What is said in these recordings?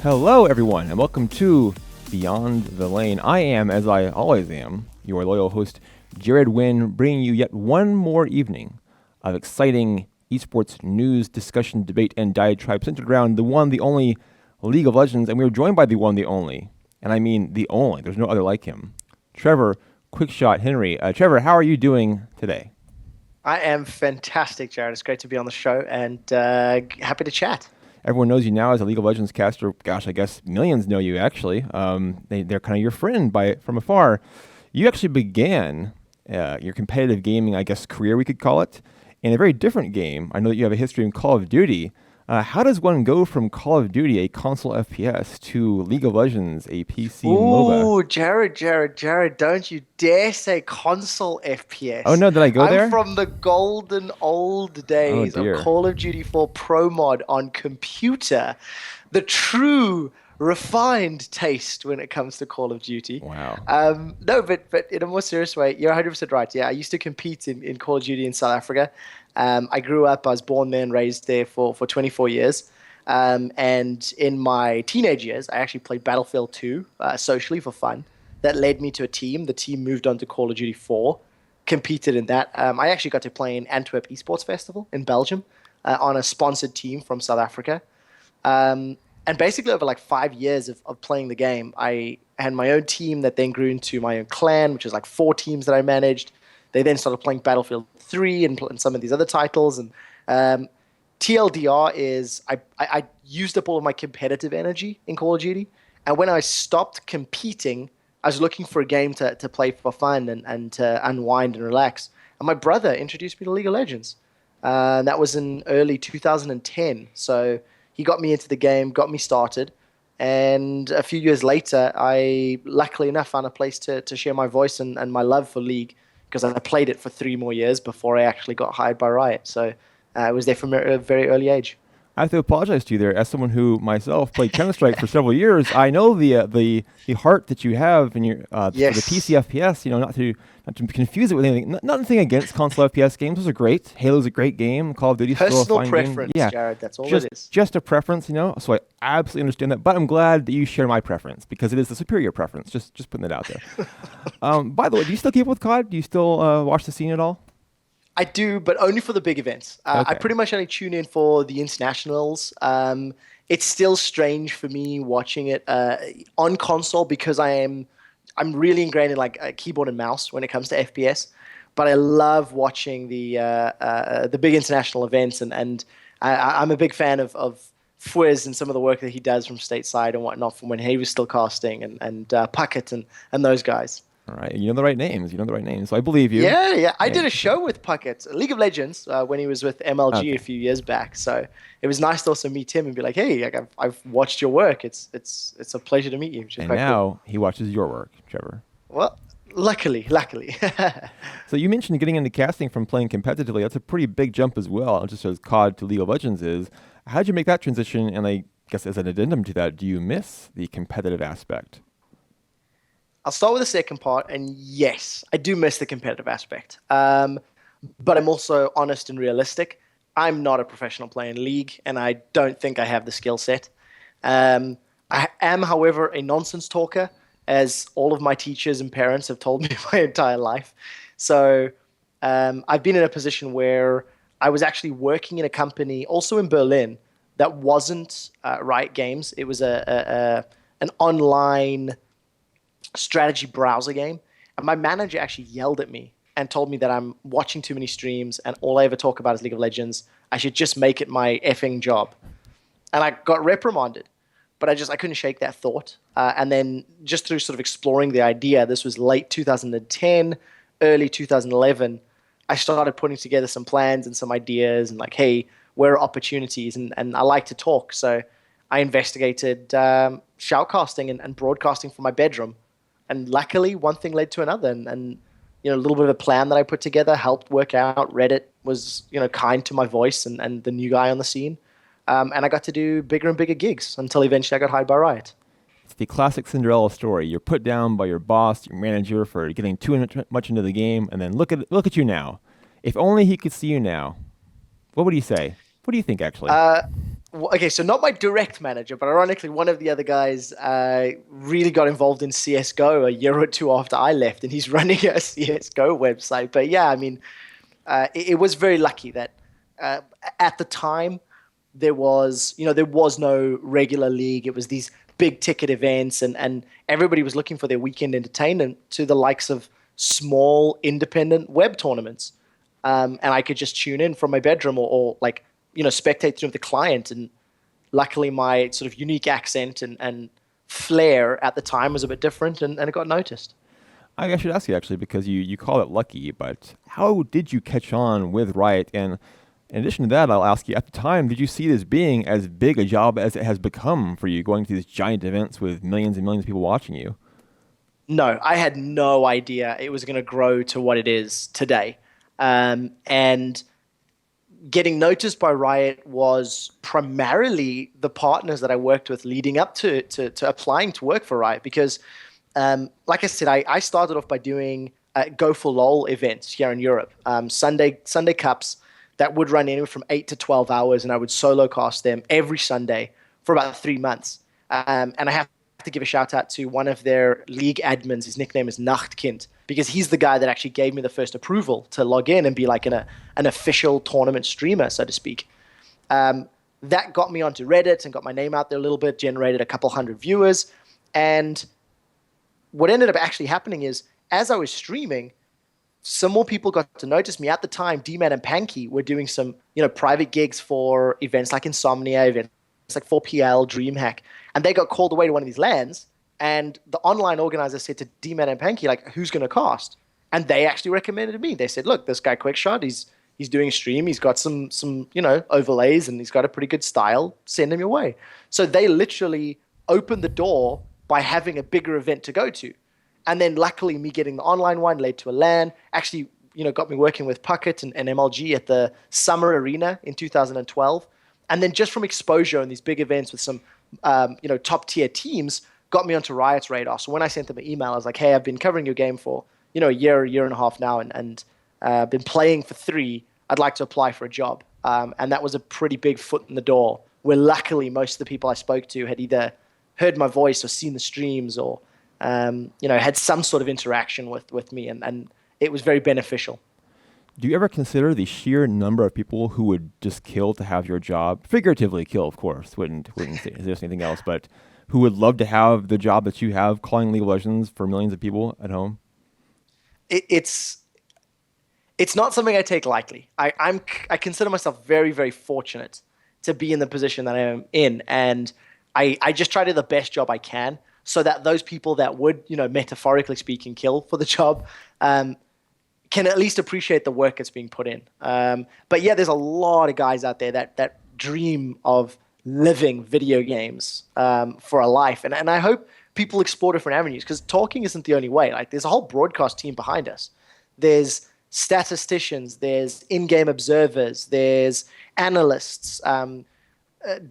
Hello, everyone, and welcome to Beyond the Lane. I am, as I always am, your loyal host, Jared Wynn, bringing you yet one more evening of exciting esports news, discussion, debate, and diatribe centered around the one, the only League of Legends, and we are joined by the one, the only, and I mean the only, there's no other like him, Trevor Quickshot Henry. Trevor, how are you doing today? I am fantastic, Jared. It's great to be on the show and happy to chat. Everyone knows you now as a League of Legends caster. Gosh, I guess millions know you, actually. They're kind of your friend from afar. You actually began your competitive gaming, I guess, career, we could call it, in a very different game. I know that you have a history in Call of Duty. How does one go from Call of Duty, a console FPS, to League of Legends, a PC MOBA? Ooh, Jared, don't you dare say console FPS. Oh, no, did I go there? I'm from the golden old days of Call of Duty 4 Pro Mod on computer. The true refined taste when it comes to Call of Duty. Wow. No, but in a more serious way, you're 100% right. Yeah, I used to compete in Call of Duty in South Africa. I grew up, I was born there and raised there for 24 years. And in my teenage years, I actually played Battlefield 2 socially for fun. That led me to a team. The team moved on to Call of Duty 4, competed in that. I actually got to play in Antwerp Esports Festival in Belgium on a sponsored team from South Africa. And basically over like 5 years of playing the game, I had my own team that then grew into my own clan, which is like 4 teams that I managed. They then started playing Battlefield 3 and some of these other titles. And TLDR is I used up all of my competitive energy in Call of Duty. And when I stopped competing, I was looking for a game to play for fun and to unwind and relax. And my brother introduced me to League of Legends. That was in early 2010. So he got me into the game, got me started. And a few years later, I luckily enough found a place to share my voice and my love for League, because I played it for 3 more years before I actually got hired by Riot. So I was there from a very early age. I have to apologize to you there. As someone who myself played Counter-Strike for several years, I know the heart that you have in your Yes. for the PC FPS. You know, not to confuse it with anything. Nothing against console FPS games; those are great. Halo's a great game. Call of Duty's still a fine preference, game. Yeah, Jared. That's all just, it is. Just a preference, you know. So I absolutely understand that. But I'm glad that you share my preference because it is the superior preference. Just putting it out there. By the way, do you still keep up with COD? Do you still watch the scene at all? I do, but only for the big events. Okay. I pretty much only tune in for the internationals. It's still strange for me watching it on console because I'm really ingrained in like a keyboard and mouse when it comes to FPS. But I love watching the big international events, and I'm a big fan of Fwiz and some of the work that he does from stateside and whatnot from when he was still casting, and Puckett and those guys. All right, you know the right names. So I believe you. Yeah. I did a show with Puckett, League of Legends, when he was with MLG a few years back. So it was nice to also meet him and be like, hey, I've watched your work. It's a pleasure to meet you. And now he watches your work, Trevor. Well, luckily. So you mentioned getting into casting from playing competitively. That's a pretty big jump as well, just as COD to League of Legends is. How did you make that transition? And I guess as an addendum to that, do you miss the competitive aspect? I'll start with the second part, and yes, I do miss the competitive aspect. But I'm also honest and realistic. I'm not a professional player in League, and I don't think I have the skill set. I am, however, a nonsense talker, as all of my teachers and parents have told me my entire life. So I've been in a position where I was actually working in a company, also in Berlin, that wasn't Riot Games. It was an online strategy browser game, and my manager actually yelled at me and told me that I'm watching too many streams and all I ever talk about is League of Legends. I should just make it my effing job. And I got reprimanded, but I couldn't shake that thought. And then just through sort of exploring the idea, this was late 2010, early 2011, I started putting together some plans and some ideas and like, hey, where are opportunities? And I like to talk. So I investigated shoutcasting and broadcasting from my bedroom. And luckily, one thing led to another, and you know, a little bit of a plan that I put together helped work out. Reddit was, you know, kind to my voice and the new guy on the scene, and I got to do bigger and bigger gigs until eventually I got hired by Riot. It's the classic Cinderella story. You're put down by your boss, your manager, for getting too much into the game, and then look at you now. If only he could see you now. What would he say? What do you think, actually? Okay, so not my direct manager, but ironically, one of the other guys really got involved in CS:GO a year or two after I left, and he's running a CS:GO website. But yeah, I mean, it was very lucky that uh, at the time there was no regular league. It was these big ticket events, and everybody was looking for their weekend entertainment to the likes of small independent web tournaments. And I could just tune in from my bedroom or like, spectate through the client. And luckily, my sort of unique accent and flair at the time was a bit different, and it got noticed. I should ask you actually because you call it lucky, but how did you catch on with Riot? And in addition to that, I'll ask you at the time, did you see this being as big a job as it has become for you, going to these giant events with millions and millions of people watching you? No, I had no idea it was going to grow to what it is today. And getting noticed by Riot was primarily the partners that I worked with leading up to applying to work for Riot. Because, like I said, I started off by doing Go for LOL events here in Europe, Sunday Cups that would run anywhere from 8 to 12 hours, and I would solo cast them every Sunday for about 3 months. And I have to give a shout out to one of their league admins. His nickname is Nachtkind, because he's the guy that actually gave me the first approval to log in and be like an official tournament streamer, so to speak. That got me onto Reddit and got my name out there a little bit, generated a couple hundred viewers. And what ended up actually happening is, as I was streaming, some more people got to notice me. At the time, D-Man and Panky were doing some, private gigs for events like Insomnia, events like 4PL, DreamHack, and they got called away to one of these LANs. And the online organizer said to D-Man and Panky, like, who's going to cast? And they actually recommended me. They said, look, this guy Quickshot, he's doing a stream. He's got some overlays, and he's got a pretty good style. Send him your way. So they literally opened the door by having a bigger event to go to. And then luckily me getting the online one led to a LAN, actually, got me working with Puckett and MLG at the Summer Arena in 2012. And then just from exposure in these big events with some, top tier teams, got me onto Riot's radar. So when I sent them an email, I was like, hey, I've been covering your game for, a year and a half now, and been playing for 3. I'd like to apply for a job. And that was a pretty big foot in the door, where luckily most of the people I spoke to had either heard my voice or seen the streams or, had some sort of interaction with me. And it was very beneficial. Do you ever consider the sheer number of people who would just kill to have your job? Figuratively kill, of course. Wouldn't suggest anything else, but who would love to have the job that you have, calling League of Legends for millions of people at home? It's not something I take lightly. I consider myself very, very fortunate to be in the position that I am in, and I just try to do the best job I can, so that those people that would, metaphorically speaking, kill for the job, can at least appreciate the work that's being put in. But yeah, there's a lot of guys out there that dream of living video games for a life. And I hope people explore different avenues, because talking isn't the only way. Like, there's a whole broadcast team behind us. There's statisticians, there's in-game observers, there's analysts,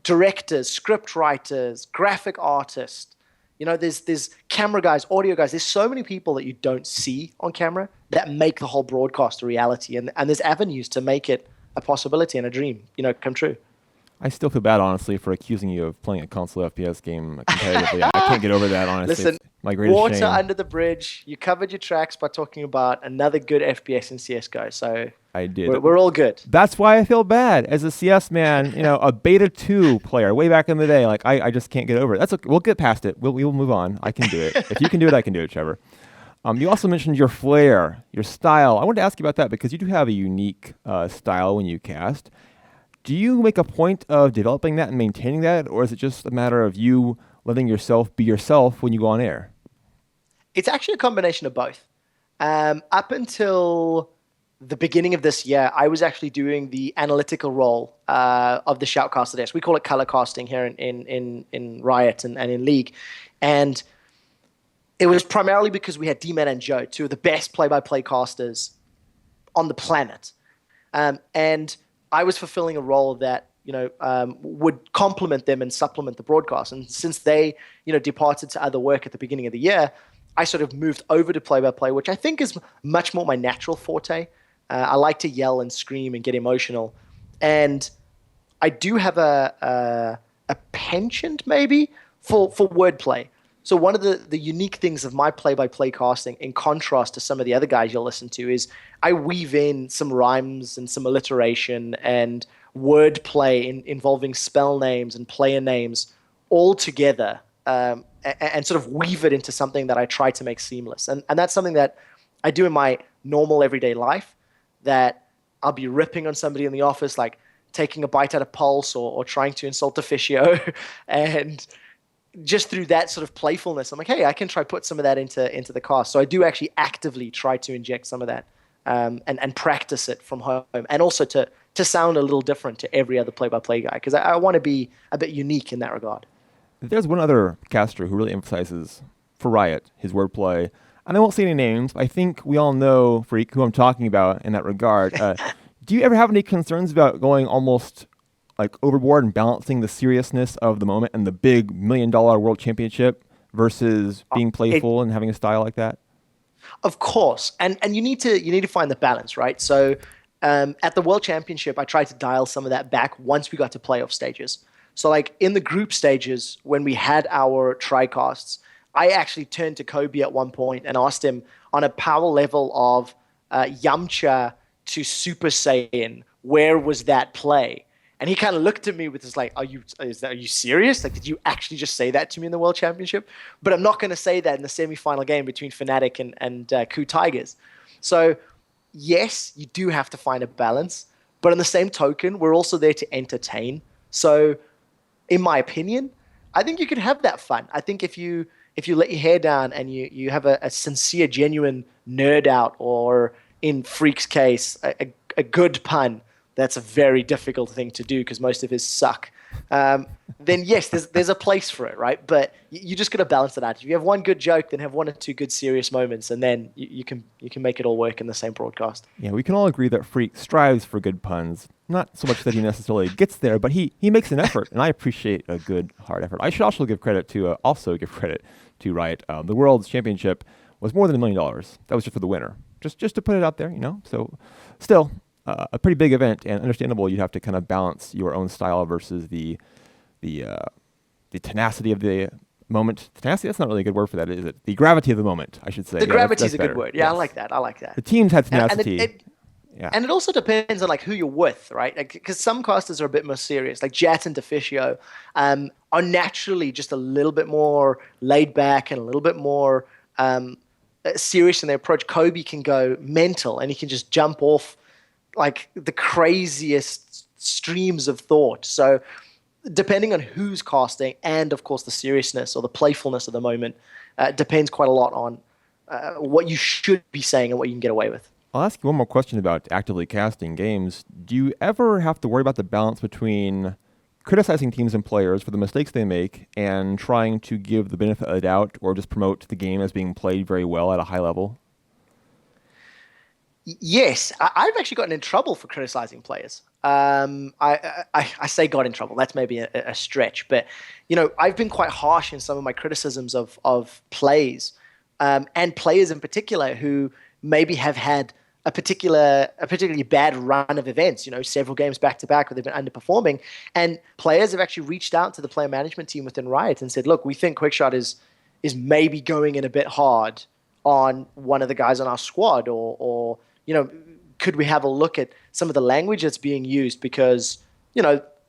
directors, script writers, graphic artists. There's camera guys, audio guys. There's so many people that you don't see on camera that make the whole broadcast a reality. And there's avenues to make it a possibility and a dream, come true. I still feel bad, honestly, for accusing you of playing a console FPS game competitively. I can't get over that, honestly. Listen, it's my greatest water shame. under the bridge. You covered your tracks by talking about another good FPS in CSGO. So I did. We're all good. That's why I feel bad as a CS man, a beta 2 player way back in the day. Like, I just can't get over it. That's okay. We'll get past it. We will move on. I can do it. If you can do it, I can do it, Trevor. You also mentioned your flair, your style. I wanted to ask you about that because you do have a unique style when you cast. Do you make a point of developing that and maintaining that, or is it just a matter of you letting yourself be yourself when you go on air? It's actually a combination of both. Up until the beginning of this year, I was actually doing the analytical role of the shoutcaster desk. We call it color casting here in Riot and in League. And it was primarily because we had D-Man and Joe, 2 of the best play-by-play casters on the planet. And I was fulfilling a role that, would complement them and supplement the broadcast. And since they, departed to other work at the beginning of the year, I sort of moved over to play-by-play, which I think is much more my natural forte. I like to yell and scream and get emotional. And I do have a penchant maybe for wordplay. So one of the unique things of my play-by-play casting, in contrast to some of the other guys you'll listen to, is I weave in some rhymes and some alliteration and wordplay involving spell names and player names all together, and sort of weave it into something that I try to make seamless. And that's something that I do in my normal everyday life, that I'll be ripping on somebody in the office, like taking a bite out of Pulse or trying to insult Officio. And just through that sort of playfulness, I'm like, hey, I can try put some of that into the cast. So I do actually actively try to inject some of that, and practice it from home, and also to sound a little different to every other play-by-play guy, because I want to be a bit unique in that regard. There's one other caster who really emphasizes for Riot his wordplay, and I won't say any names. I think we all know, Freak, who I'm talking about in that regard. Do you ever have any concerns about going almost like overboard and balancing the seriousness of the moment and the big $1 million world championship versus being playful and having a style like that? Of course, and you need to find the balance, right? So at the World Championship, I tried to dial some of that back once we got to playoff stages. So like in the group stages, when we had our tricasts, I actually turned to Kobe at one point and asked him on a power level of Yamcha to Super Saiyan, where was that play? And he kind of looked at me with this like, are you serious? Like, did you actually just say that to me in the World Championship? But I'm not going to say that in the semifinal game between Fnatic and Ku Tigers. So yes, you do have to find a balance. But on the same token, we're also there to entertain. So in my opinion, I think you can have that fun. I think if you let your hair down and you have a sincere, genuine nerd out, or in Freak's case, a good pun, that's a very difficult thing to do because most of his suck. Then yes, there's a place for it, right? But you just got to balance it out. If you have one good joke, then have one or two good serious moments, and then you can make it all work in the same broadcast. Yeah, we can all agree that Freak strives for good puns. Not so much that he necessarily gets there, but he makes an effort, and I appreciate a good, hard effort. I should also give credit to Riot. The World's Championship was more than $1 million. That was just for the winner. Just to put it out there, So still, a pretty big event, and understandable. You have to kind of balance your own style versus the tenacity of the moment. Tenacity, that's not really a good word for that, is it? The gravity of the moment, I should say. The gravity is a better. good word. Yeah, Yes. I like that. The teams had tenacity. And it also depends on like who you're with, right? Because some casters are a bit more serious, like Jat and Deficio, are naturally just a little bit more laid back and a little bit more serious in their approach. Kobe can go mental, and he can just jump off like the craziest streams of thought. So depending on who's casting, and of course the seriousness or the playfulness of the moment, depends quite a lot on what you should be saying and what you can get away with. I'll ask you one more question about actively casting games. Do you ever have to worry about the balance between criticizing teams and players for the mistakes they make and trying to give the benefit of the doubt or just promote the game as being played very well at a high level? Yes, I've actually gotten in trouble for criticizing players. I say got in trouble. That's maybe a stretch, but I've been quite harsh in some of my criticisms of plays, and players in particular who maybe have had a particularly bad run of events. Several games back to back where they've been underperforming, and players have actually reached out to the player management team within Riot and said, "Look, we think Quickshot is maybe going in a bit hard on one of the guys on our squad, or could we have a look at some of the language that's being used, because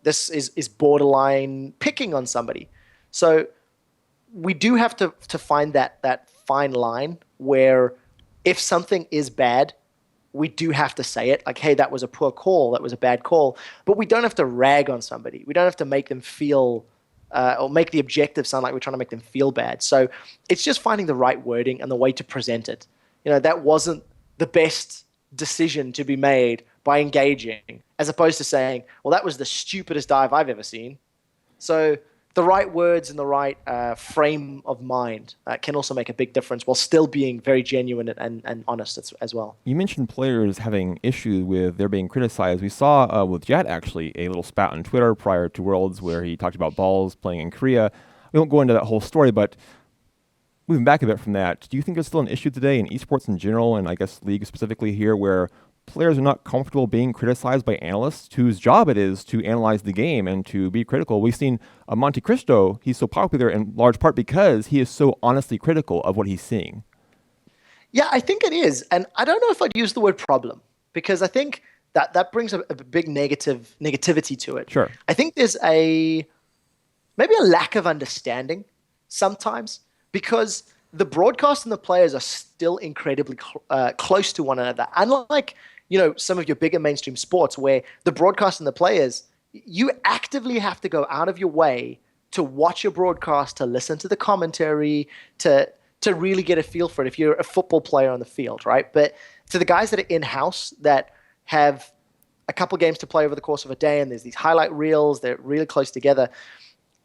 this is borderline picking on somebody." So we do have to find that fine line where if something is bad, we do have to say it, like, hey, that was a poor call, that was a bad call, but we don't have to rag on somebody. We don't have to make them feel or make the objective sound like we're trying to make them feel bad. So it's just finding the right wording and the way to present it. That wasn't the best decision to be made by engaging, as opposed to saying, well, that was the stupidest dive I've ever seen. So the right words and the right frame of mind can also make a big difference while still being very genuine and honest as well. You mentioned players having issues with their being criticized. We saw with Jet actually a little spat on Twitter prior to Worlds where he talked about balls playing in Korea. We won't go into that whole story, but moving back a bit from that, do you think there's still an issue today in esports in general, and I guess League specifically here, where players are not comfortable being criticized by analysts whose job it is to analyze the game and to be critical. We've seen Monte Cristo, he's so popular in large part because he is so honestly critical of what he's seeing. Yeah, I think it is. And I don't know if I'd use the word problem, because I think that brings a big negativity to it. Sure. I think there's maybe a lack of understanding sometimes, because the broadcast and the players are still incredibly close to one another. Unlike, some of your bigger mainstream sports where the broadcast and the players, you actively have to go out of your way to watch a broadcast, to listen to the commentary, to really get a feel for it if you're a football player on the field, right? But to the guys that are in-house that have a couple games to play over the course of a day and there's these highlight reels, they're really close together,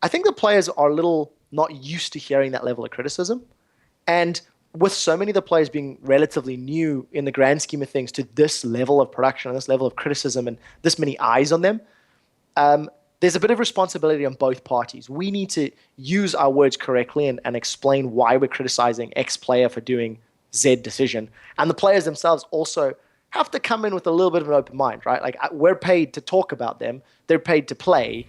I think the players are a little not used to hearing that level of criticism. And with so many of the players being relatively new in the grand scheme of things to this level of production and this level of criticism and this many eyes on them, there's a bit of responsibility on both parties. We need to use our words correctly and explain why we're criticizing X player for doing Z decision. And the players themselves also have to come in with a little bit of an open mind, right? Like, we're paid to talk about them. They're paid to play.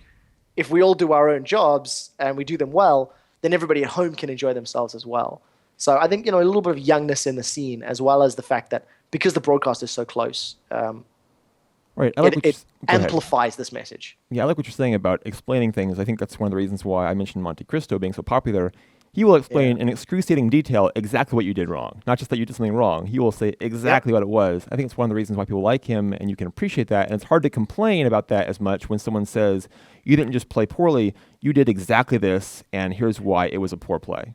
If we all do our own jobs and we do them well, then everybody at home can enjoy themselves as well. So I think, a little bit of youngness in the scene, as well as the fact that because the broadcast is so close, right. It amplifies this message. Yeah, I like what you're saying about explaining things. I think that's one of the reasons why I mentioned Monte Cristo being so popular. He will explain in excruciating detail exactly what you did wrong. Not just that you did something wrong. He will say exactly what it was. I think it's one of the reasons why people like him, and you can appreciate that. And it's hard to complain about that as much when someone says, you didn't just play poorly, you did exactly this, and here's why it was a poor play.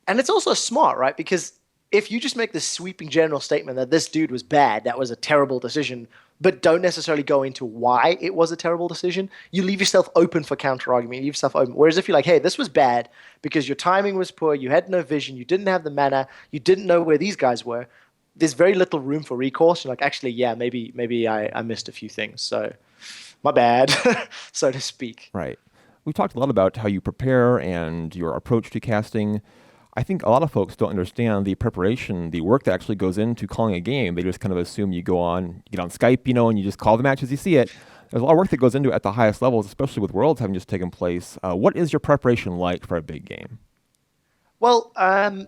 And it's also smart, right? Because if you just make this sweeping general statement that this dude was bad, that was a terrible decision, but don't necessarily go into why it was a terrible decision, you leave yourself open for counter-argument. You leave yourself open. Whereas if you're like, hey, this was bad because your timing was poor, you had no vision, you didn't have the mana, you didn't know where these guys were, there's very little room for recourse. You're like, actually, yeah, maybe I missed a few things. So my bad, so to speak. Right. We've talked a lot about how you prepare and your approach to casting. I think a lot of folks don't understand the preparation, the work that actually goes into calling a game. They just kind of assume you go on, get on Skype, and you just call the match as you see it. There's a lot of work that goes into it at the highest levels, especially with Worlds having just taken place. What is your preparation like for a big game? Well, I'll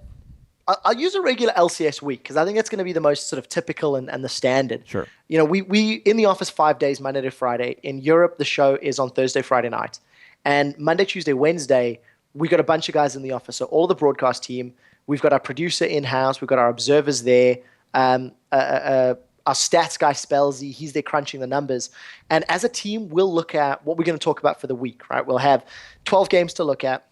use a regular LCS week because I think it's going to be the most sort of typical and the standard. Sure. We in the office 5 days, Monday to Friday. In Europe, the show is on Thursday, Friday night. And Monday, Tuesday, Wednesday, we got a bunch of guys in the office. So all of the broadcast team, we've got our producer in-house, we've got our observers there, our stats guy, Spellsy, he's there crunching the numbers. And as a team, we'll look at what we're going to talk about for the week, right? We'll have 12 games to look at.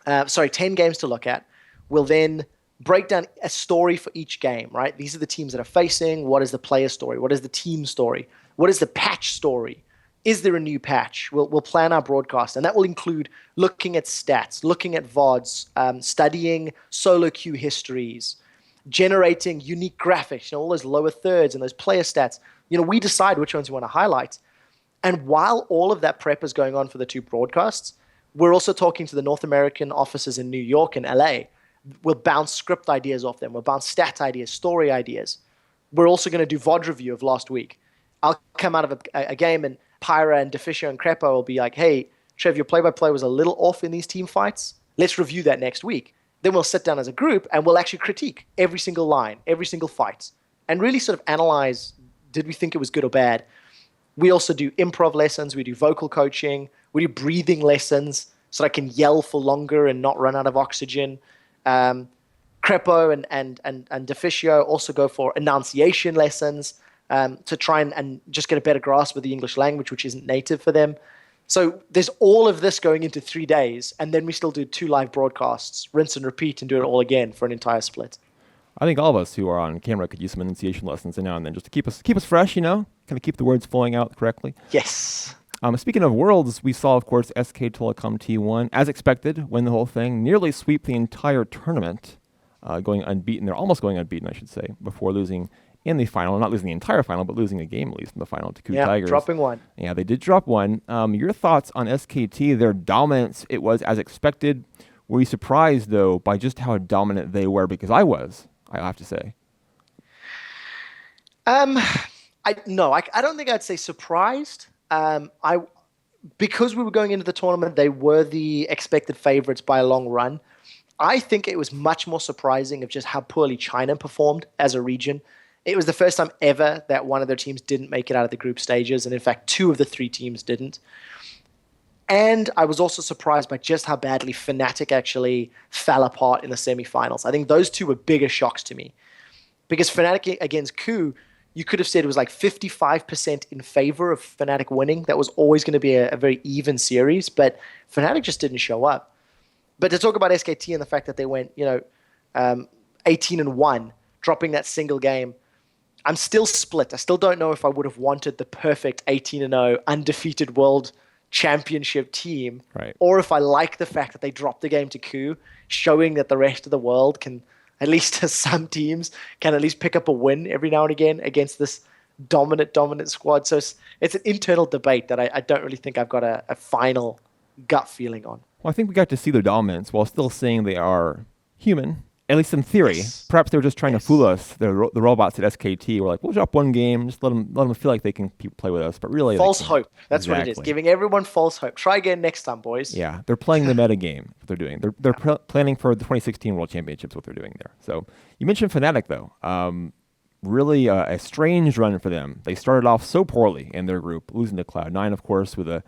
10 games to look at. We'll then break down a story for each game, right? These are the teams that are facing. What is the player story? What is the team story? What is the patch story? Is there a new patch? We'll plan our broadcast, and that will include looking at stats, looking at VODs, studying solo queue histories, generating unique graphics, all those lower thirds and those player stats. We decide which ones we want to highlight. And while all of that prep is going on for the two broadcasts, we're also talking to the North American offices in New York and LA. We'll bounce script ideas off them. We'll bounce stat ideas, story ideas. We're also going to do VOD review of last week. I'll come out of a game and Pyra and Deficio and Crepo will be like, hey, Trev, your play-by-play was a little off in these team fights. Let's review that next week. Then we'll sit down as a group and we'll actually critique every single line, every single fight, and really sort of analyze, did we think it was good or bad? We also do improv lessons. We do vocal coaching. We do breathing lessons so I can yell for longer and not run out of oxygen. Crepo and Deficio also go for enunciation lessons. To try and just get a better grasp of the English language, which isn't native for them. So there's all of this going into 3 days, and then we still do 2 live broadcasts, rinse and repeat, and do it all again for an entire split. I think all of us who are on camera could use some enunciation lessons every now and then just to keep us fresh, kind of keep the words flowing out correctly. Yes. Speaking of Worlds, we saw, of course, SK Telecom T1, as expected, win the whole thing, nearly sweep the entire tournament, going unbeaten. They're almost going unbeaten, I should say, before losing in the final, not losing the entire final, but losing a game at least in the final to Coup Tigers. Dropping one. Yeah, they did drop one. Your thoughts on SKT, their dominance, it was as expected. Were you surprised, though, by just how dominant they were? Because I was, I have to say. Um, I don't think I'd say surprised. Because we were going into the tournament, they were the expected favorites by a long run. I think it was much more surprising of just how poorly China performed as a region. It was the first time ever that one of their teams didn't make it out of the group stages, and in fact, two of the three teams didn't. And I was also surprised by just how badly Fnatic actually fell apart in the semifinals. I think those two were bigger shocks to me. Because Fnatic against Coup, you could have said it was like 55% in favor of Fnatic winning. That was always going to be a very even series, but Fnatic just didn't show up. But to talk about SKT and the fact that they went, 18-1, dropping that single game, I'm still split. I still don't know if I would have wanted the perfect 18-0 undefeated world championship team, right, or if I like the fact that they dropped the game to Coup, showing that the rest of the world can, at least some teams, can at least pick up a win every now and again against this dominant squad. So it's an internal debate that I don't really think I've got a final gut feeling on. Well, I think we got to see their dominance while still saying they are human, at least in theory. Yes. Perhaps they were just trying to fool us. The robots at SKT were like, we'll drop one game, just let them feel like they can play with us. But really, false hope. That's exactly what it is. Giving everyone false hope. Try again next time, boys. Yeah, they're playing the meta game. What they're doing. They're planning for the 2016 World Championships. What they're doing there. So you mentioned Fnatic though. Really a strange run for them. They started off so poorly in their group, losing to Cloud9, of course, with the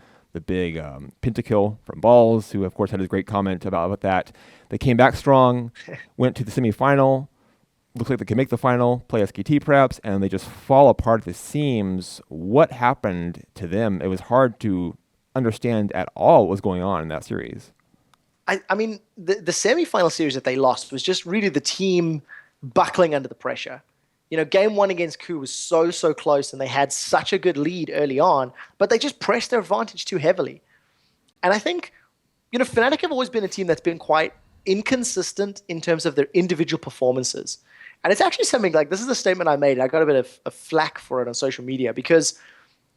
big pentakill from Balls, who of course had a great comment about that. They came back strong, went to the semifinal. Looks like they can make the final, play SKT perhaps, and they just fall apart at the seams. What happened to them? It was hard to understand at all what was going on in that series. I mean, the semifinal series that they lost was just really the team buckling under the pressure. Game one against Coup was so close, and they had such a good lead early on, but they just pressed their advantage too heavily. And I think, Fnatic have always been a team that's been quite inconsistent in terms of their individual performances. And it's actually something like, this is a statement I made. I got a bit of flack for it on social media because,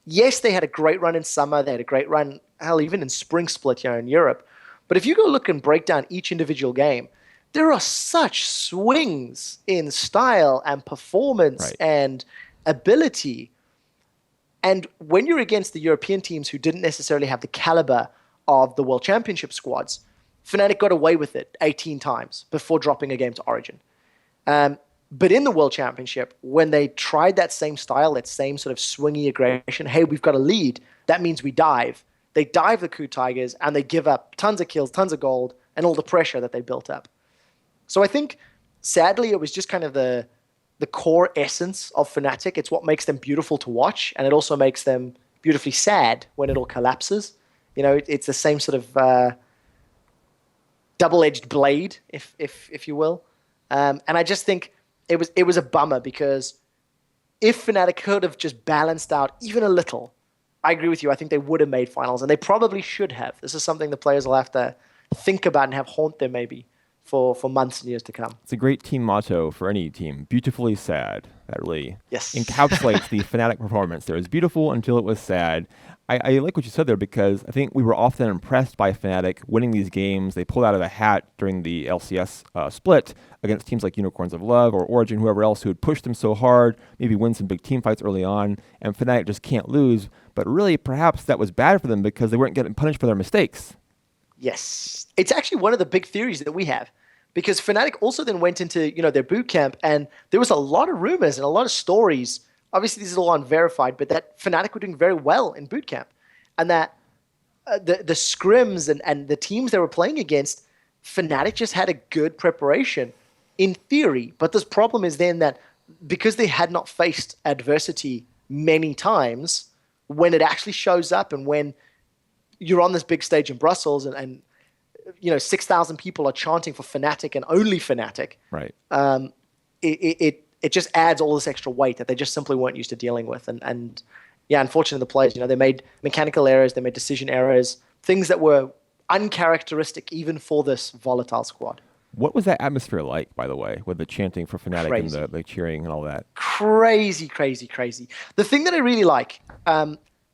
yes, they had a great run in summer. They had a great run, hell, even in spring split here in Europe. But if you go look and break down each individual game, there are such swings in style and performance and ability. And when you're against the European teams who didn't necessarily have the caliber of the World Championship squads, Fnatic got away with it 18 times before dropping a game to Origin. But in the World Championship, when they tried that same style, that same sort of swingy aggression, hey, we've got a lead, that means we dive. They dive the Coup Tigers and they give up tons of kills, tons of gold, and all the pressure that they built up. So I think, sadly, it was just kind of the core essence of Fnatic. It's what makes them beautiful to watch, and it also makes them beautifully sad when it all collapses. It's the same sort of double-edged blade, if you will. And I just think it was a bummer because if Fnatic could have just balanced out even a little, I agree with you. I think they would have made finals, and they probably should have. This is something the players will have to think about and have haunt them maybe for months and years to come. It's a great team motto for any team. Beautifully sad. That really encapsulates the Fnatic performance. There was beautiful until it was sad. I like what you said there because I think we were often impressed by Fnatic winning these games. They pulled out of the hat during the LCS split against teams like Unicorns of Love or Origin, whoever else who had pushed them so hard, maybe win some big team fights early on, and Fnatic just can't lose. But really, perhaps that was bad for them because they weren't getting punished for their mistakes. Yes. It's actually one of the big theories that we have. Because Fnatic also then went into, their boot camp, and there was a lot of rumors and a lot of stories. Obviously, this is all unverified, but that Fnatic were doing very well in boot camp, and that the scrims and the teams they were playing against, Fnatic just had a good preparation in theory. But this problem is then that because they had not faced adversity many times, when it actually shows up and when you're on this big stage in Brussels and 6,000 people are chanting for Fnatic and only Fnatic. Right. It just adds all this extra weight that they just simply weren't used to dealing with. And unfortunately, the players, they made mechanical errors, they made decision errors, things that were uncharacteristic even for this volatile squad. What was that atmosphere like, by the way, with the chanting for Fnatic and the cheering and all that? Crazy. The thing that I really like,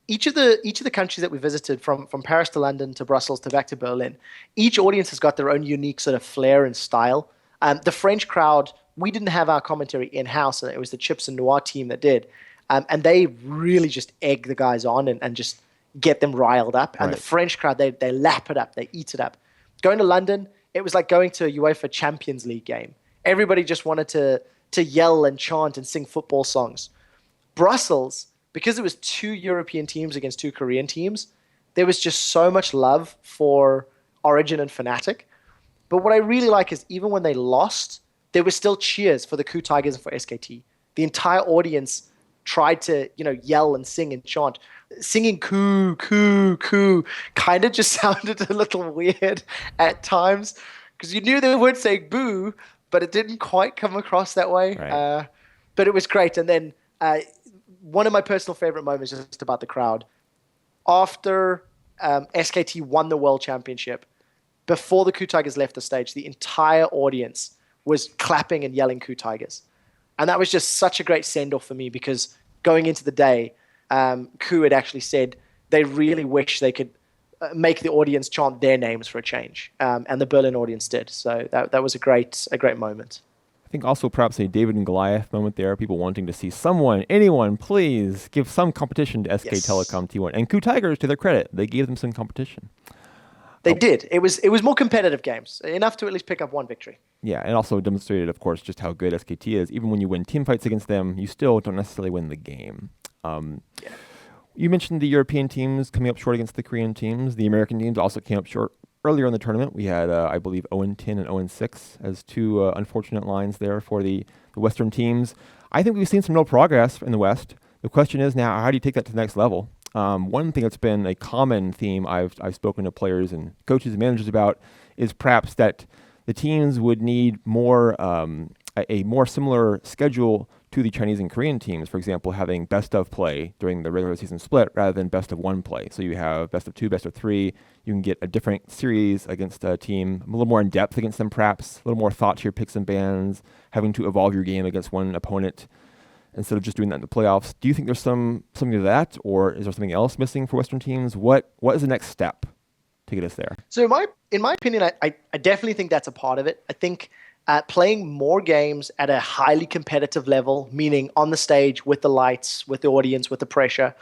each of the countries that we visited, from Paris to London to Brussels to back to Berlin, each audience has got their own unique sort of flair and style. The French crowd we didn't have our commentary in-house, and it was the Chips and Noir team that did. And they really just egg the guys on and just get them riled up. And the French crowd, they lap it up, they eat it up. Going to London, it was like going to a UEFA Champions League game. Everybody just wanted to yell and chant and sing football songs. Brussels, because it was 2 European teams against 2 Korean teams, there was just so much love for Origin and Fnatic. But what I really like is even when they lost, there were still cheers for the Coup Tigers and for SKT. The entire audience tried to, yell and sing and chant. Singing coup, coup, coup kind of just sounded a little weird at times because you knew they weren't saying boo, but it didn't quite come across that way. Right. But it was great. And then one of my personal favorite moments is just about the crowd. After SKT won the World Championship, before the Coup Tigers left the stage, the entire audience was clapping and yelling Coup Tigers. And that was just such a great send-off for me because going into the day, Coup had actually said they really wish they could make the audience chant their names for a change. And the Berlin audience did. So that was a great moment. I think also perhaps a David and Goliath moment there, people wanting to see anyone, please give some competition to SK Telecom T1. And Coup Tigers, to their credit, they gave them some competition. They did. It was more competitive games, enough to at least pick up one victory. Yeah, and also demonstrated, of course, just how good SKT is. Even when you win team fights against them, you still don't necessarily win the game. You mentioned the European teams coming up short against the Korean teams. The American teams also came up short earlier in the tournament. We had, I believe, 0-10 and 0-6 as 2 unfortunate lines there for the Western teams. I think we've seen some real progress in the West. The question is now, how do you take that to the next level? One thing that's been a common theme I've spoken to players and coaches and managers about is perhaps that the teams would need more a more similar schedule to the Chinese and Korean teams. For example, having best of play during the regular season split rather than best of 1 play. So you have best of 2, best of 3. You can get a different series against a team, a little more in depth against them perhaps, a little more thought to your picks and bans, having to evolve your game against one opponent instead of just doing that in the playoffs. Do you think there's something to that, or is there something else missing for Western teams? What is the next step to get us there? So in my opinion, I definitely think that's a part of it. I think playing more games at a highly competitive level, meaning on the stage with the lights, with the audience, with the pressure,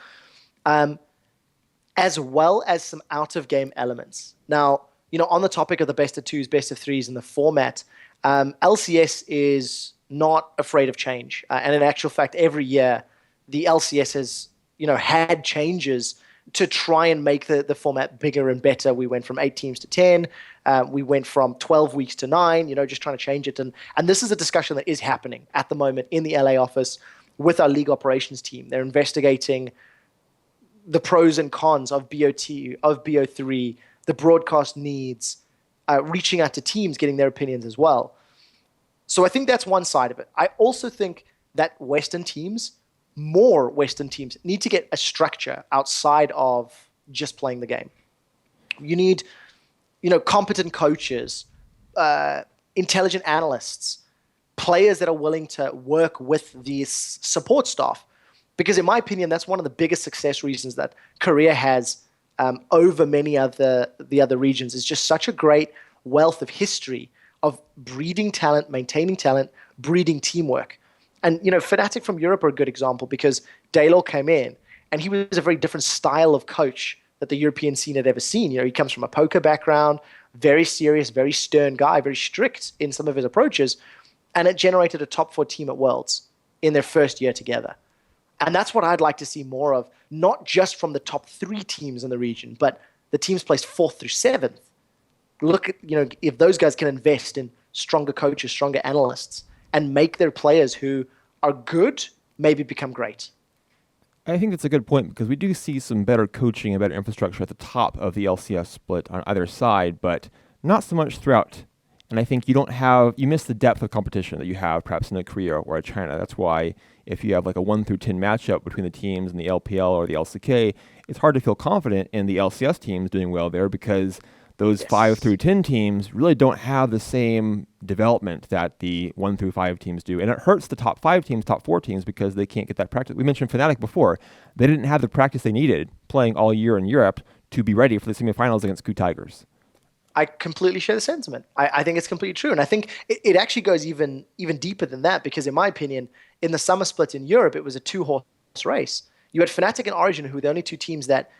as well as some out-of-game elements. Now, on the topic of the best of 2s, best of 3s, and the format, LCS is not afraid of change. And in actual fact, every year, the LCS has, had changes to try and make the format bigger and better. We went from 8 teams to 10. We went from 12 weeks to 9, just trying to change it. And this is a discussion that is happening at the moment in the LA office with our league operations team. They're investigating the pros and cons of BOT, of BO3, the broadcast needs, reaching out to teams, getting their opinions as well. So I think that's one side of it. I also think that more Western teams need to get a structure outside of just playing the game. You need, competent coaches, intelligent analysts, players that are willing to work with these support staff. Because in my opinion, that's one of the biggest success reasons that Korea has over many of the other regions is just such a great wealth of history of breeding talent, maintaining talent, breeding teamwork. And, Fnatic from Europe are a good example because Daylor came in and he was a very different style of coach that the European scene had ever seen. He comes from a poker background, very serious, very stern guy, very strict in some of his approaches. And it generated a top 4 team at Worlds in their first year together. And that's what I'd like to see more of, not just from the top 3 teams in the region, but the teams placed 4th through 7th. Look at, if those guys can invest in stronger coaches, stronger analysts, and make their players who are good maybe become great. I think that's a good point because we do see some better coaching and better infrastructure at the top of the LCS split on either side, but not so much throughout. And I think you miss the depth of competition that you have perhaps in a Korea or a China. That's why if you have like a 1 through 10 matchup between the teams in the LPL or the LCK, it's hard to feel confident in the LCS teams doing well there because those 5 through 10 teams really don't have the same development that the 1 through 5 teams do. And it hurts the top 5 teams, top 4 teams because they can't get that practice. We mentioned Fnatic before. They didn't have the practice they needed playing all year in Europe to be ready for the semifinals against Coup Tigers. I completely share the sentiment. I think it's completely true. And I think it actually goes even deeper than that, because in my opinion, in the summer split in Europe, it was a two-horse race. You had Fnatic and Origin, who were the only two teams that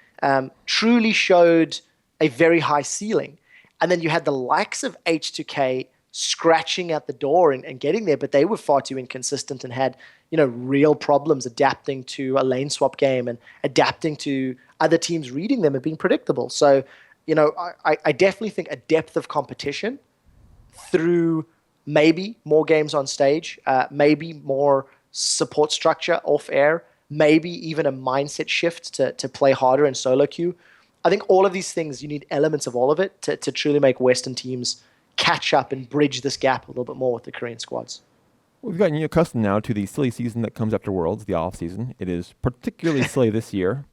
truly showed a very high ceiling. And then you had the likes of H2K scratching at the door and getting there, but they were far too inconsistent and had, real problems adapting to a lane swap game and adapting to other teams reading them and being predictable. So, I definitely think a depth of competition through maybe more games on stage, maybe more support structure off air, maybe even a mindset shift to play harder in solo queue. I think all of these things, you need elements of all of it to truly make Western teams catch up and bridge this gap a little bit more with the Korean squads. We've gotten accustomed now to the silly season that comes after Worlds, the off season. It is particularly silly this year.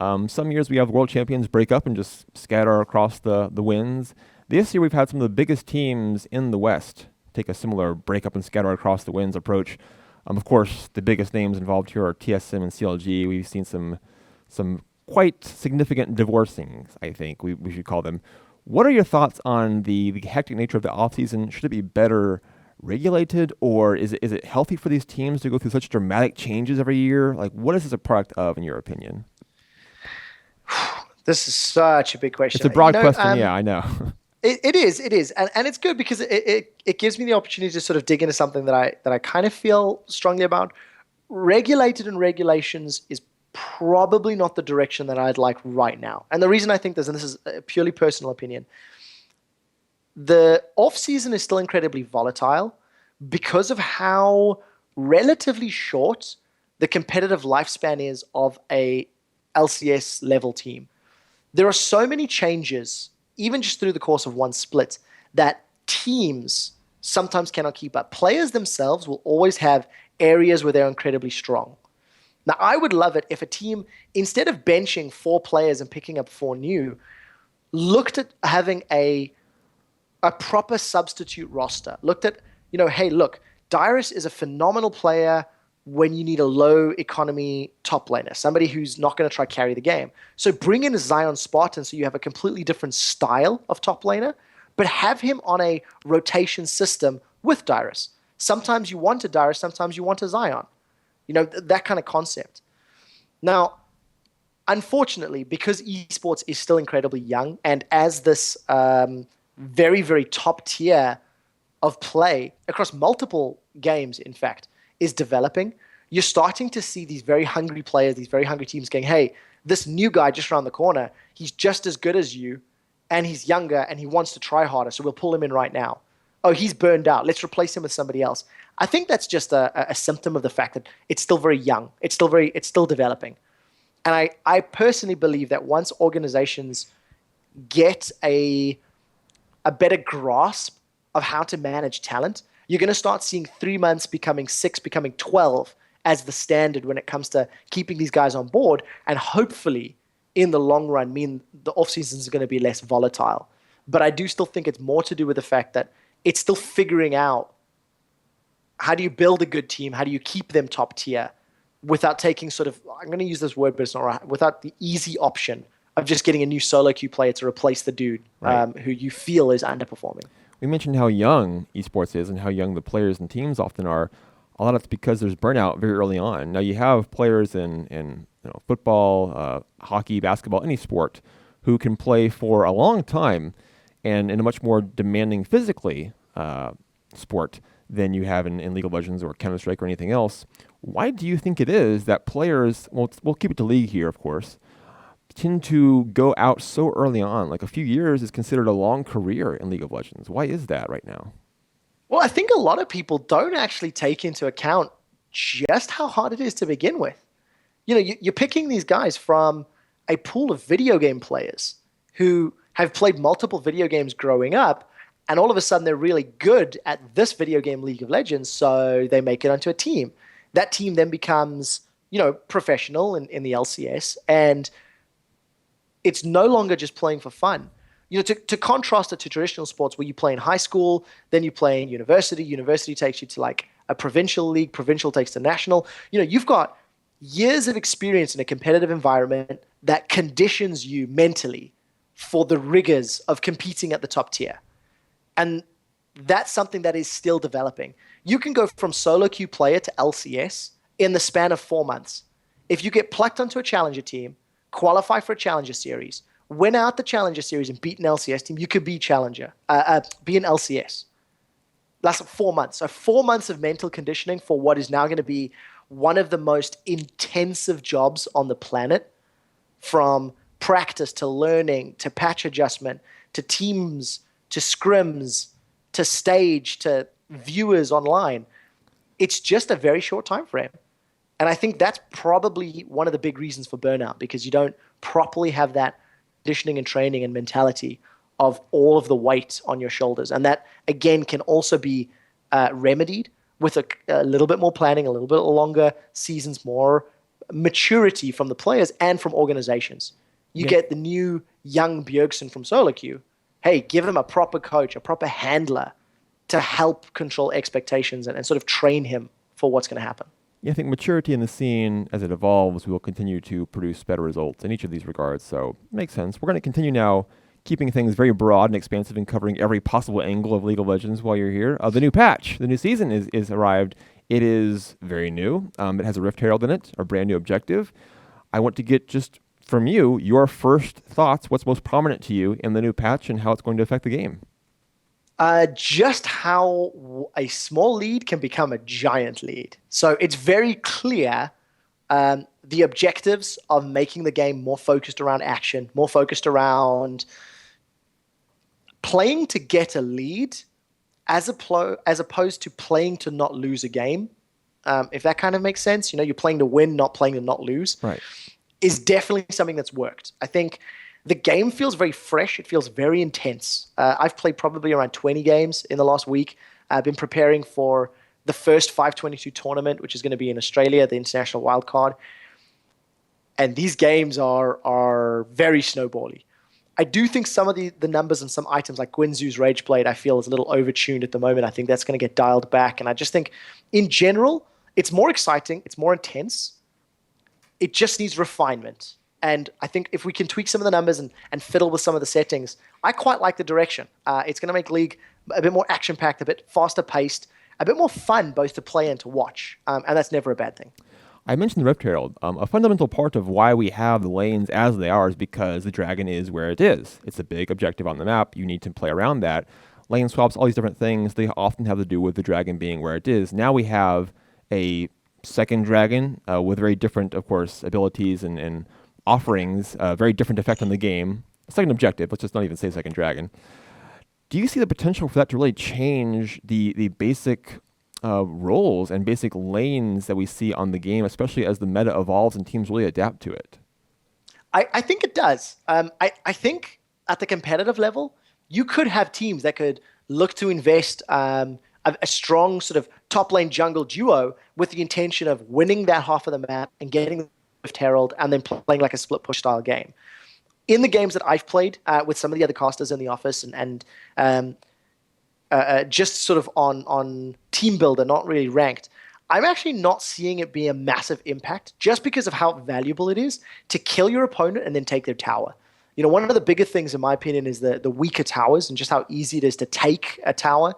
Some years we have world champions break up and just scatter across the wins. This year we've had some of the biggest teams in the West take a similar break up and scatter across the wins approach. Of course, the biggest names involved here are TSM and CLG. We've seen some quite significant divorcings, I think we should call them. What are your thoughts on the hectic nature of the offseason? Should it be better regulated, or is it healthy for these teams to go through such dramatic changes every year? Like, what is this a product of, in your opinion? This is such a big question. It's a broad question, yeah, I know. It is, and it's good because it gives me the opportunity to sort of dig into something that I kind of feel strongly about. Regulated and regulations is probably not the direction that I'd like right now. And the reason I think this, and this is a purely personal opinion, the off-season is still incredibly volatile because of how relatively short the competitive lifespan is of a LCS level team. There are so many changes, even just through the course of one split, that teams sometimes cannot keep up. Players themselves will always have areas where they're incredibly strong. Now, I would love it if a team, instead of benching 4 players and picking up 4 new, looked at having a proper substitute roster. Looked at, hey, look, Dyrus is a phenomenal player when you need a low economy top laner, somebody who's not going to try carry the game. So bring in a Zion Spartan so you have a completely different style of top laner, but have him on a rotation system with Dyrus. Sometimes you want a Dyrus, sometimes you want a Zion. That kind of concept. Now, unfortunately, because esports is still incredibly young, and as this very, very top tier of play across multiple games, in fact, is developing, you're starting to see these very hungry players, these very hungry teams going, hey, this new guy just around the corner, he's just as good as you, and he's younger, and he wants to try harder, so we'll pull him in right now. Oh, he's burned out. Let's replace him with somebody else. I think that's just a symptom of the fact that it's still very young. It's still developing. And I personally believe that once organizations get a better grasp of how to manage talent, you're going to start seeing 3 months becoming 6, becoming 12 as the standard when it comes to keeping these guys on board, and hopefully in the long run mean the off seasons is going to be less volatile. But I do still think it's more to do with the fact that it's still figuring out how do you build a good team, how do you keep them top tier without taking sort of, I'm going to use this word, but it's not right, without the easy option of just getting a new solo queue player to replace the dude who you feel is underperforming. We mentioned how young esports is and how young the players and teams often are. A lot of it's because there's burnout very early on. Now you have players in football, hockey, basketball, any sport who can play for a long time and in a much more demanding physically sport than you have in League of Legends or Counter-Strike or anything else. Why do you think it is that players, we'll keep it to League here, of course, tend to go out so early on? Like a few years is considered a long career in League of Legends. Why is that right now? Well, I think a lot of people don't actually take into account just how hard it is to begin with. You're picking these guys from a pool of video game players who have played multiple video games growing up, and all of a sudden they're really good at this video game League of Legends, so they make it onto a team. That team then becomes, professional in the LCS, and it's no longer just playing for fun. To contrast it to traditional sports where you play in high school, then you play in university. University takes you to like a provincial league. Provincial takes to national. You've got years of experience in a competitive environment that conditions you mentally for the rigors of competing at the top tier. And that's something that is still developing. You can go from solo queue player to LCS in the span of 4 months. If you get plucked onto a challenger team, qualify for a challenger series, win out the challenger series and beat an LCS team, you could be be an LCS. That's 4 months. So 4 months of mental conditioning for what is now going to be one of the most intensive jobs on the planet, from practice to learning to patch adjustment to teams to scrims to stage to viewers online. It's just a very short time frame. And I think that's probably one of the big reasons for burnout, because you don't properly have that conditioning and training and mentality of all of the weight on your shoulders. And that, again, can also be remedied with a little bit more planning, a little bit longer seasons, more maturity from the players and from organizations. You get the new young Bjergsen from solo queue. Hey, give him a proper coach, a proper handler to help control expectations and sort of train him for what's going to happen. Yeah, I think maturity in the scene, as it evolves, will continue to produce better results in each of these regards. So it makes sense. We're going to continue now, keeping things very broad and expansive and covering every possible angle of League of Legends while you're here. The new patch, the new season is arrived. It is very new. It has a Rift Herald in it, a brand new objective. I want to get just from you your first thoughts. What's most prominent to you in the new patch and how it's going to affect the game? Just how a small lead can become a giant lead. So it's very clear the objectives of making the game more focused around action, more focused around playing to get a lead as opposed to playing to not lose a game. If that kind of makes sense, you're playing to win, not playing to not lose. Right. Is definitely something that's worked. I think the game feels very fresh. It feels very intense. I've played probably around 20 games in the last week. I've been preparing for the first 522 tournament, which is going to be in Australia, the international wildcard. And these games are very snowbally. I do think some of the numbers and some items like Guinzoo's Rageblade, I feel is a little overtuned at the moment. I think that's going to get dialed back. And I just think, in general, it's more exciting. It's more intense. It just needs refinement. And I think if we can tweak some of the numbers and fiddle with some of the settings, I quite like the direction. It's going to make League a bit more action-packed, a bit faster paced, a bit more fun both to play and to watch. And that's never a bad thing. I mentioned the Rift Herald. A fundamental part of why we have the lanes as they are is because the dragon is where it is. It's a big objective on the map. You need to play around that. Lane swaps, all these different things, they often have to do with the dragon being where it is. Now we have a second dragon with very different, of course, abilities and offerings, very different effect on the game. Second objective, let's just not even say second dragon. Do you see the potential for that to really change the basic roles and basic lanes that we see on the game, especially as the meta evolves and teams really adapt to it? I think it does. I think at the competitive level, you could have teams that could look to invest a strong sort of top lane jungle duo with the intention of winning that half of the map and getting the Rift Herald and then playing like a split push style game. In the games that I've played with some of the other casters in the office and just sort of on team builder, not really ranked, I'm actually not seeing it be a massive impact just because of how valuable it is to kill your opponent and then take their tower. One of the bigger things, in my opinion, is the weaker towers and just how easy it is to take a tower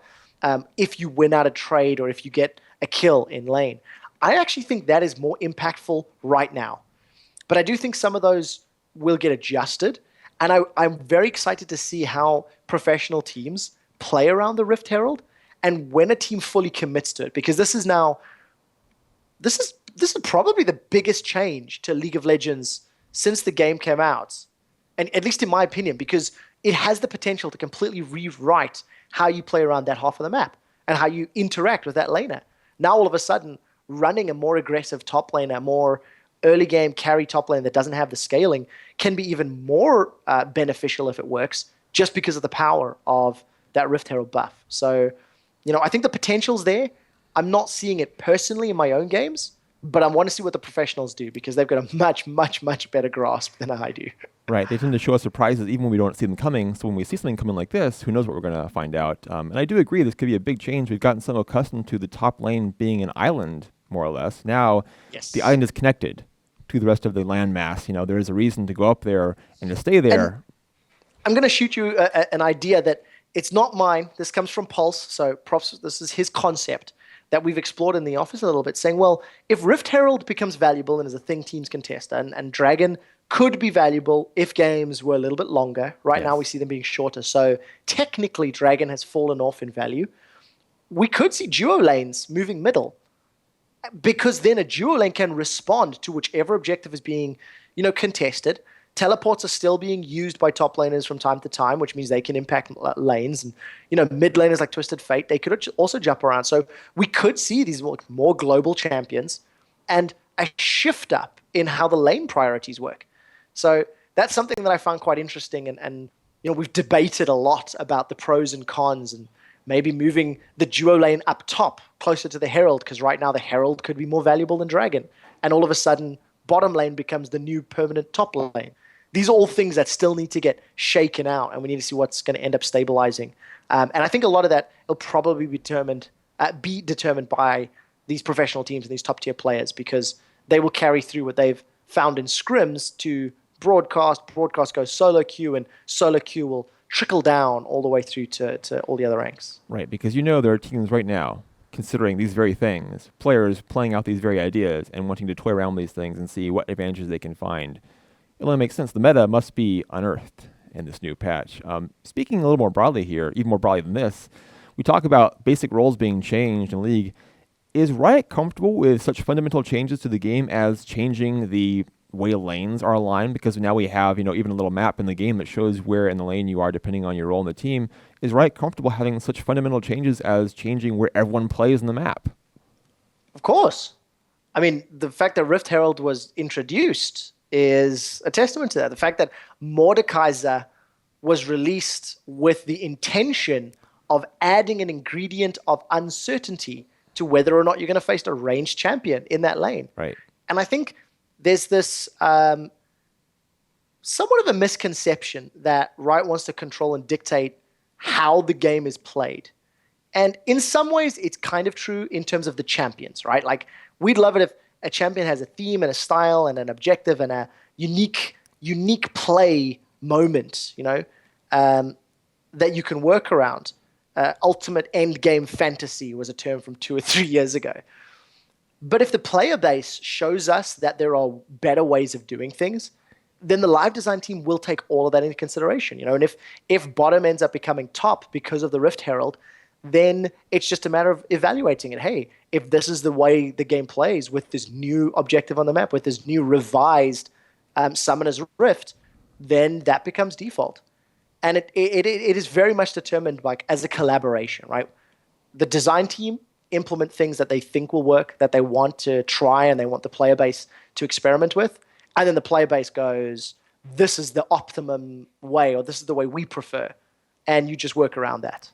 if you win out a trade or if you get a kill in lane. I actually think that is more impactful right now. But I do think some of those will get adjusted. And I'm very excited to see how professional teams play around the Rift Herald and when a team fully commits to it. Because this is probably the biggest change to League of Legends since the game came out. And at least in my opinion, because it has the potential to completely rewrite how you play around that half of the map and how you interact with that laner. Now, all of a sudden, running a more aggressive top lane, a more early game carry top lane that doesn't have the scaling can be even more beneficial if it works, just because of the power of that Rift Herald buff. So, I think the potential's there. I'm not seeing it personally in my own games, but I want to see what the professionals do because they've got a much, much, much better grasp than I do. Right. They tend to show us surprises even when we don't see them coming. So when we see something coming like this, who knows what we're going to find out. And I do agree this could be a big change. We've gotten so accustomed to the top lane being an island, more or less. Now, yes, the island is connected to the rest of the land mass. There is a reason to go up there and to stay there. I'm going to shoot you an idea that it's not mine. This comes from Pulse. So props. This is his concept that we've explored in the office a little bit, saying, well, if Rift Herald becomes valuable and is a thing teams can test, and Dragon could be valuable if games were a little bit longer. Right now we see them being shorter. So technically Dragon has fallen off in value. We could see duo lanes moving middle, because then a duo lane can respond to whichever objective is being, contested. Teleports are still being used by top laners from time to time, which means they can impact lanes. And, mid laners like Twisted Fate, they could also jump around. So we could see these more global champions and a shift up in how the lane priorities work. So that's something that I found quite interesting. And we've debated a lot about the pros and cons, and maybe moving the duo lane up top closer to the Herald, because right now the Herald could be more valuable than Dragon. And all of a sudden, bottom lane becomes the new permanent top lane. These are all things that still need to get shaken out, and we need to see what's going to end up stabilizing. And I think a lot of that will probably be determined by these professional teams and these top-tier players, because they will carry through what they've found in scrims to broadcast. Broadcast goes solo queue, and solo queue will trickle down all the way through to all the other ranks. Right, because there are teams right now considering these very things, players playing out these very ideas and wanting to toy around these things and see what advantages they can find. It only makes sense. The meta must be unearthed in this new patch. Speaking a little more broadly here, even more broadly than this, we talk about basic roles being changed in League. Is Riot comfortable with such fundamental changes to the game as changing the way lanes are aligned? Because now we have, even a little map in the game that shows where in the lane you are depending on your role in the team. Is Riot comfortable having such fundamental changes as changing where everyone plays in the map? Of course. I mean, the fact that Rift Herald was introduced is a testament to that. The fact that Mordekaiser was released with the intention of adding an ingredient of uncertainty to whether or not you're going to face a ranged champion in that lane. Right. And I think there's this somewhat of a misconception that Riot wants to control and dictate how the game is played. And in some ways, it's kind of true in terms of the champions, right? Like, we'd love it if a champion has a theme and a style and an objective and a unique play moment, that you can work around. Ultimate end game fantasy was a term from 2 or 3 years ago. But if the player base shows us that there are better ways of doing things, then the live design team will take all of that into consideration. And if bottom ends up becoming top because of the Rift Herald, then it's just a matter of evaluating it. Hey, if this is the way the game plays with this new objective on the map, with this new revised Summoner's Rift, then that becomes default. And it is very much determined as a collaboration, right? The design team implement things that they think will work, that they want to try and they want the player base to experiment with. And then the player base goes, this is the optimum way, or this is the way we prefer. And you just work around that.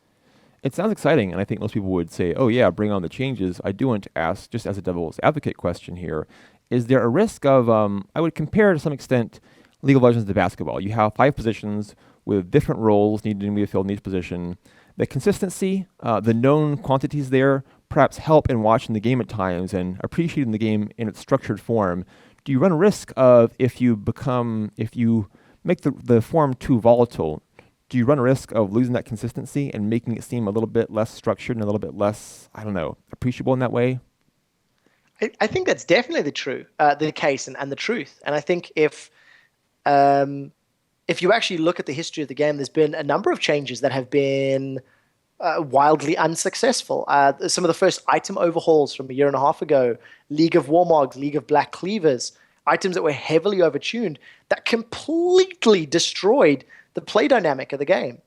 It sounds exciting, and I think most people would say, oh yeah, bring on the changes. I do want to ask, just as a devil's advocate question here, is there a risk of, I would compare to some extent League of Legends to basketball. You have 5 positions with different roles needing to be filled in each position. The consistency, the known quantities there, perhaps help in watching the game at times and appreciating the game in its structured form. Do you run a risk of, if you make the form too volatile, do you run a risk of losing that consistency and making it seem a little bit less structured and a little bit less, appreciable in that way? I think that's definitely the case and the truth. And I think if you actually look at the history of the game, there's been a number of changes that have been wildly unsuccessful. Some of the first item overhauls from a year and a half ago, League of Warmogs, League of Black Cleavers, items that were heavily overtuned that completely destroyed the play dynamic of the game.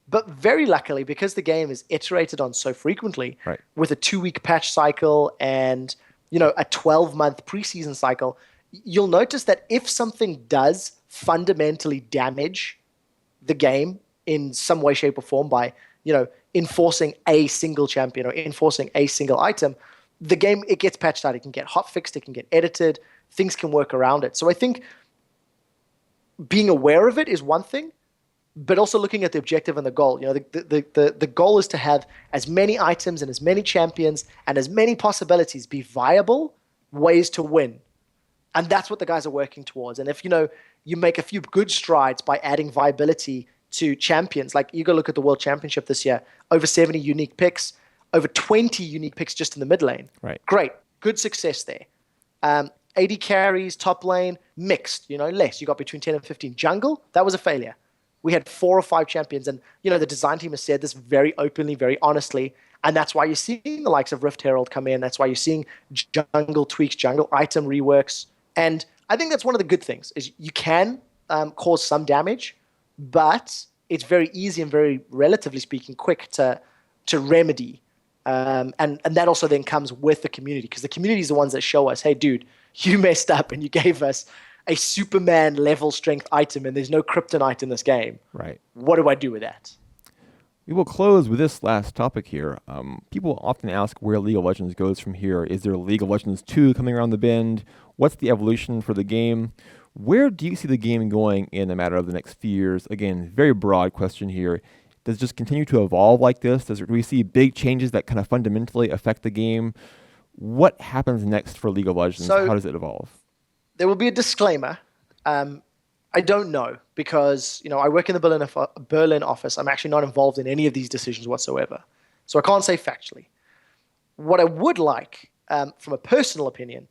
But very luckily, because the game is iterated on so frequently, right, with a 2-week patch cycle and a 12-month preseason cycle, you'll notice that if something does fundamentally damage the game in some way, shape, or form by enforcing a single champion or enforcing a single item, the game, it gets patched out. It can get hotfixed. It can get edited. Things can work around it. So I think being aware of it is one thing, but also looking at the objective and the goal. The goal is to have as many items and as many champions and as many possibilities be viable ways to win. And that's what the guys are working towards. And if, you make a few good strides by adding viability to champions. Like you go look at the World Championship this year, over 70 unique picks, over 20 unique picks just in the mid lane. Right. Great. Good success there. 80 carries, top lane, mixed, less. You got between 10 and 15. Jungle, that was a failure. We had 4 or 5 champions. And, the design team has said this very openly, very honestly. And that's why you're seeing the likes of Rift Herald come in. That's why you're seeing jungle tweaks, jungle item reworks. And I think that's one of the good things is you can cause some damage, but it's very easy and very, relatively speaking, quick to remedy. And that also then comes with the community, because the community is the ones that show us, hey, dude, you messed up and you gave us a Superman level strength item and there's no kryptonite in this game. Right. What do I do with that? We will close with this last topic here. People often ask where League of Legends goes from here. Is there League of Legends 2 coming around the bend? What's the evolution for the game? Where do you see the game going in a matter of the next few years? Again, very broad question here. Does it just continue to evolve like this? Do we see big changes that kind of fundamentally affect the game? What happens next for League of Legends? So, how does it evolve? There will be a disclaimer. I don't know, because I work in the Berlin office. I'm actually not involved in any of these decisions whatsoever. So I can't say factually. What I would like, from a personal opinion,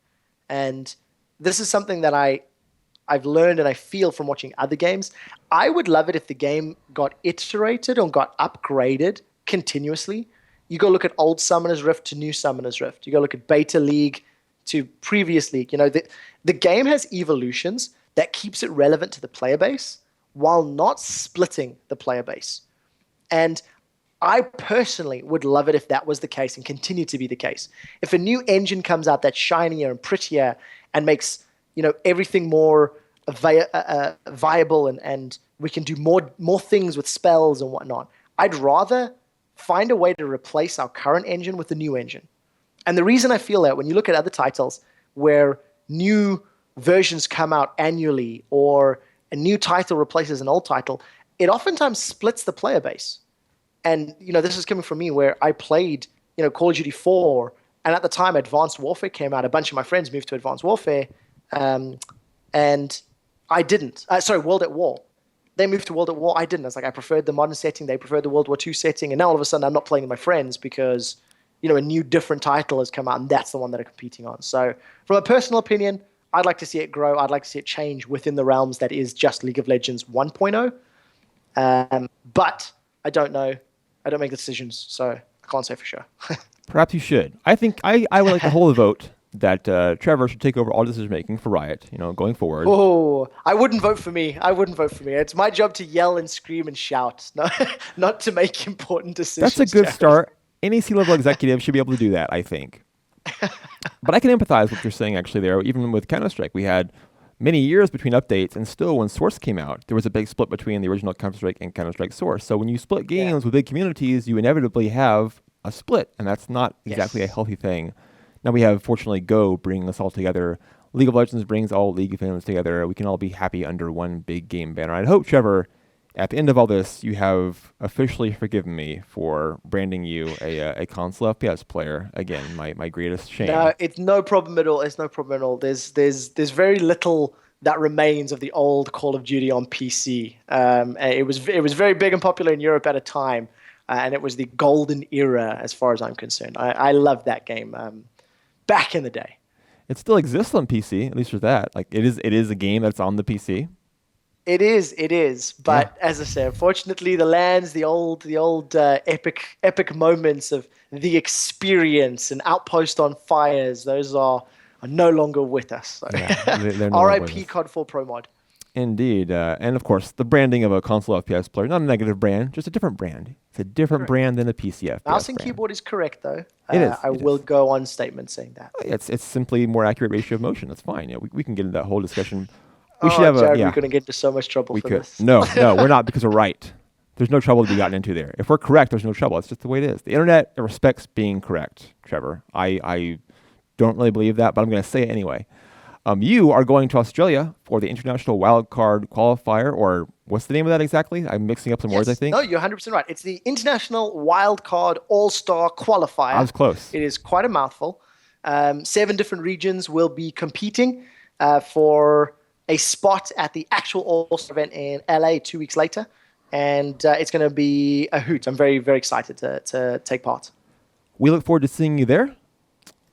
and this is something that I've learned and I feel from watching other games, I would love it if the game got iterated or got upgraded continuously. You go look at old Summoner's Rift to new Summoner's Rift. You go look at Beta League to previous League. The game has evolutions that keeps it relevant to the player base while not splitting the player base. And I personally would love it if that was the case and continue to be the case. If a new engine comes out that's shinier and prettier and makes everything more viable and we can do more things with spells and whatnot, I'd rather find a way to replace our current engine with a new engine. And the reason I feel that, when you look at other titles where new versions come out annually or a new title replaces an old title, it oftentimes splits the player base. And, this is coming from me, where I played, Call of Duty 4, and at the time Advanced Warfare came out. A bunch of my friends moved to Advanced Warfare, and I didn't. World at War. They moved to World at War. I didn't. I was like, I preferred the modern setting. They preferred the World War II setting. And now all of a sudden I'm not playing with my friends because, a new different title has come out, and that's the one that I'm competing on. So from a personal opinion, I'd like to see it grow. I'd like to see it change within the realms that is just League of Legends 1.0. But I don't know. I don't make the decisions, so I can't say for sure. Perhaps you should. I think I would like to hold a vote that Trevor should take over all decision making for Riot, going forward. Oh, I wouldn't vote for me. It's my job to yell and scream and shout, not to make important decisions. That's a good start. Any C-level executive should be able to do that, I think. But I can empathize with what you're saying actually there. Even with Counter-Strike, we had many years between updates, and still when Source came out, there was a big split between the original Counter-Strike and Counter-Strike Source. So when you split games with big communities, you inevitably have a split, and that's not exactly a healthy thing. Now we have, fortunately, Go bringing us all together. League of Legends brings all League fans together. We can all be happy under one big game banner. I hope, Trevor, at the end of all this, you have officially forgiven me for branding you a console FPS player. Again, my greatest shame. No, it's no problem at all. There's very little that remains of the old Call of Duty on PC. It was very big and popular in Europe at a time, and it was the golden era as far as I'm concerned. I loved that game back in the day. It still exists on PC, at least for that. Like it is a game that's on the PC. It is. But as I say, unfortunately, the old epic moments of the experience and Outpost on Fires, those are no longer with us. So. Yeah, they're no R.I.P. COD 4 Pro Mod. Indeed. And of course, the branding of a console FPS player, not a negative brand, just a different brand. It's a different brand than a PC FPS Mouse and brand. keyboard is correct, though. It is. I will go on statement saying that. It's simply more accurate ratio of motion. That's fine. Yeah, we can get into that whole discussion. Jared, we're going to get into so much trouble for this. No, we're not, because we're right. There's no trouble to be gotten into there. If we're correct, there's no trouble. It's just the way it is. The internet respects being correct, Trevor. I don't really believe that, but I'm going to say it anyway. You are going to Australia for the International Wildcard Qualifier, or what's the name of that exactly? I'm mixing up some words, I think. No, you're 100% right. It's the International Wildcard All-Star Qualifier. I was close. It is quite a mouthful. 7 different regions will be competing for a spot at the actual All-Star event in LA 2 weeks later. and it's going to be a hoot. I'm very, very excited to take part. We look forward to seeing you there.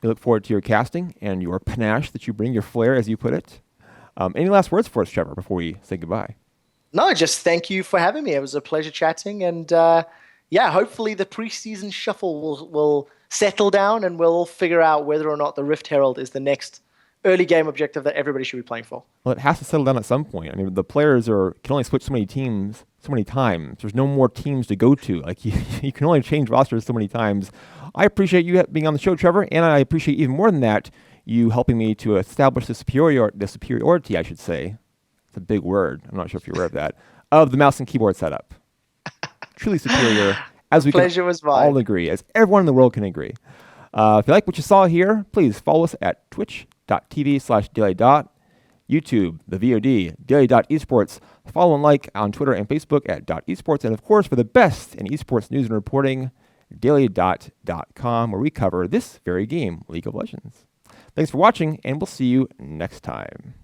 We look forward to your casting and your panache that you bring, your flair, as you put it. Any last words for us, Trevor, before we say goodbye? No, just thank you for having me. It was a pleasure chatting, and yeah, hopefully the preseason shuffle will settle down, and we'll figure out whether or not the Rift Herald is the next early game objective that everybody should be playing for. Well, it has to settle down at some point. I mean, the players can only switch so many teams so many times. There's no more teams to go to. Like you can only change rosters so many times. I appreciate you being on the show, Trevor, and I appreciate even more than that you helping me to establish the superiority, I should say. It's a big word. I'm not sure if you're aware of that. Of the mouse and keyboard setup. Truly superior, as we Pleasure can was mine. all agree, as everyone in the world can agree. If you like what you saw here, please follow us at twitch.tv/daily. YouTube, the VOD, daily.esports. Follow and like on Twitter and Facebook at .esports. And of course, for the best in esports news and reporting, daily.com, where we cover this very game, League of Legends. Thanks for watching, and we'll see you next time.